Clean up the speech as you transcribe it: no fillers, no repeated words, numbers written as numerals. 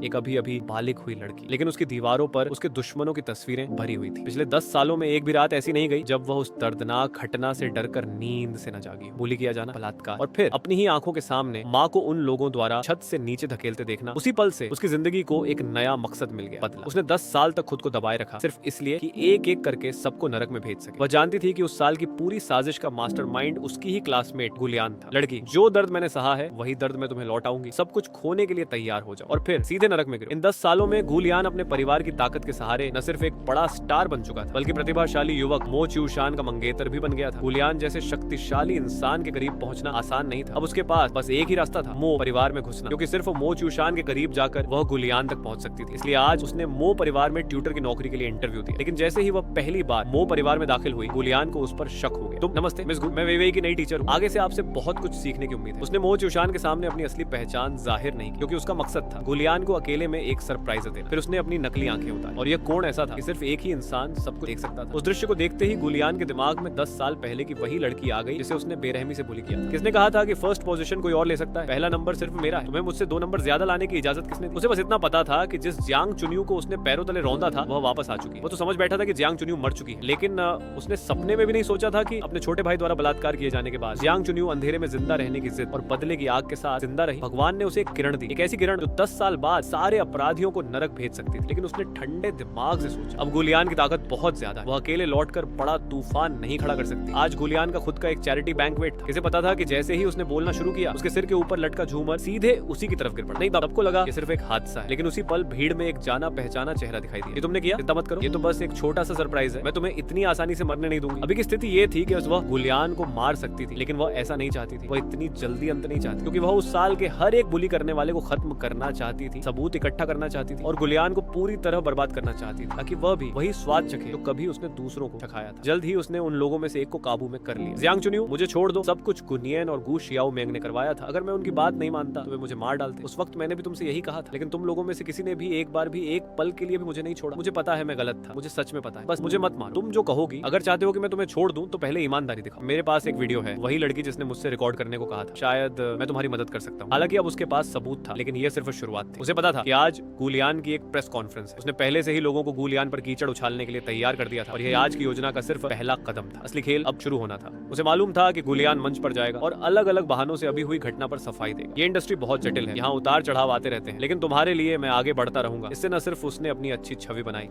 एक अभी अभी बालिग हुई लड़की, लेकिन उसकी दीवारों पर उसके दुश्मनों की तस्वीरें भरी हुई थी। पिछले 10 सालों में एक भी रात ऐसी नहीं गई जब वह उस दर्दनाक घटना से डरकर नींद से न जागी हो। bully किया जाना, बलात्कार और फिर अपनी ही आंखों के सामने माँ को उन लोगों द्वारा छत से नीचे धकेलते देखना। उसी पल से उसकी जिंदगी को एक नया मकसद मिल गया, बदला। उसने 10 साल तक खुद को दबाए रखा, सिर्फ इसलिए कि एक एक करके सबको नरक में भेज सके। वह जानती थी कि उस साल की पूरी साजिश का मास्टरमाइंड उसकी ही क्लासमेट गुलियान था। लड़की, जो दर्द मैंने सहा है वही दर्द मैं तुम्हें लौटाऊंगी, सब कुछ खोने के लिए तैयार हो जाओ और फिर सीधे नरक में गिरो। इन 10 सालों में गुलियान अपने परिवार की ताकत के सहारे न सिर्फ एक बड़ा स्टार बन चुका था, बल्कि प्रतिभाशाली युवक मो च्यूशान का मंगेतर भी बन गया था। गुलियान जैसे शक्तिशाली इंसान के करीब पहुंचना आसान नहीं था। अब उसके पास बस एक ही रास्ता था, मो परिवार में घुसना, क्योंकि सिर्फ मो च्यूशान के करीब जाकर वह गुलियान तक पहुंच सकती थी। इसलिए आज उसने मो परिवार में ट्यूटर की नौकरी के लिए इंटरव्यू दिया। लेकिन जैसे ही वह पहली बार मो परिवार में दाखिल हुई, गुलियान को उस पर शक हो गया। तुम, नमस्ते मिस गु, मैं वेइवेई की नई टीचर हूँ, आगे से आपसे बहुत कुछ सीखने की उम्मीद है। उसने मो च्यूशान के सामने अपनी असली पहचान जाहिर नहीं की, क्योंकि उसका मकसद था गुलियान को अकेले में एक सरप्राइज देना। फिर उसने अपनी नकली आंखें उतारी और यह कोण ऐसा था कि सिर्फ एक ही इंसान सब कुछ देख सकता था। उस दृश्य को देखते ही गुलियान के दिमाग में 10 साल पहले की वही लड़की आ गई जिसे उसने बेरहमी से बुली किया था। किसने कहा था कि फर्स्ट पोजीशन कोई और ले सकता है, पहला नंबर सिर्फ मेरा है, तुम्हें मुझसे 2 नंबर ज्यादा लाने की इजाजत किसने दी? उसे बस इतना पता था कि जिस जियांग चुन्यू को उसने पैरों तले रौंदा था वह वापस आ चुकी है। वो तो समझ बैठा था कि जियांग चुन्यू मर चुकी है, लेकिन उसने सपने में भी नहीं सोचा था कि अपने छोटे भाई द्वारा बलात्कार किए जाने के बाद जियांग चुन्यू अंधेरे में जिंदा रहने की जिद और बदले की आग के साथ जिंदा रही। भगवान ने उसे एक किरण दी, एक ऐसी किरण जो 10 साल बाद सारे अपराधियों को नरक भेज सकती थी। लेकिन उसने ठंडे दिमाग से सोचा, अब गुलियान की ताकत बहुत ज्यादा है, वह अकेले लौटकर बड़ा तूफान नहीं खड़ा कर सकती। आज गुलियान का खुद का एक चैरिटी बैंक्वेट था। किसे पता था कि जैसे ही उसने बोलना शुरू किया, उसके सिर के ऊपर लटका झूमर सीधे उसी की तरफ गिर पड़ा। नहीं, सबको लगा ये सिर्फ एक हादसा है, लेकिन उसी पल भीड़ में एक जाना पहचाना चेहरा दिखाई दिया। ये तुमने किया, चिंता मत करो, ये तो बस एक छोटा सा सरप्राइज है, मैं तुम्हें इतनी आसानी से मरने नहीं दूंगी। अभी की स्थिति ये थी कि वह गुलियान को मार सकती थी, लेकिन वह ऐसा नहीं चाहती थी। वह इतनी जल्दी अंत नहीं चाहती, क्योंकि वह उस साल के हर एक बुली करने वाले को खत्म करना चाहती थी, सबूत इकट्ठा करना चाहती थी और गुलियान को पूरी तरह बर्बाद करना चाहती थी, ताकि वह भी वही स्वाद चखे जो कभी उसने दूसरों को चखाया था। जल्द ही उसने उन लोगों में से एक को काबू में कर लिया। जियांग चुन्यू, मुझे छोड़ दो, सब कुछ गुनियन और गू शियाओ मेंग ने करवाया था। अगर मैं उनकी बात नहीं मानता तो वे मुझे मार डालते। उस वक्त मैंने भी तुमसे यही कहा था, लेकिन तुम लोगों में से किसी ने भी एक बार भी एक पल के लिए भी मुझे नहीं छोड़ा। मुझे पता है मैं गलत था, मुझे सच में पता है, बस मुझे मत मारो। तुम जो कहोगी, अगर चाहते हो कि मैं तुम्हें छोड़ दूं तो पहले ईमानदारी दिखाओ। मेरे पास एक वीडियो है, वही लड़की जिसने मुझसे रिकॉर्ड करने को कहा था, शायद मैं तुम्हारी मदद कर सकता हूँ। हालांकि अब उसके पास सबूत था, लेकिन यह सिर्फ शुरुआत थी। उसे पता था कि आज गुलियान की एक प्रेस कॉन्फ्रेंस है। उसने पहले से ही लोगों को गुलियान पर कीचड़ उछालने के लिए तैयार कर दिया था और यह आज की योजना का सिर्फ पहला कदम था। असली खेल अब शुरू होना था। उसे मालूम था कि गुलियान मंच पर जाएगा और अलग अलग बहानों से अभी हुई घटना पर सफाई देगा। ये इंडस्ट्री बहुत जटिल है, यहाँ उतार चढ़ाव आते रहते हैं, लेकिन तुम्हारे लिए मैं आगे बढ़ता रहूंगा। इससे न सिर्फ उसने अपनी अच्छी छवि बनाई,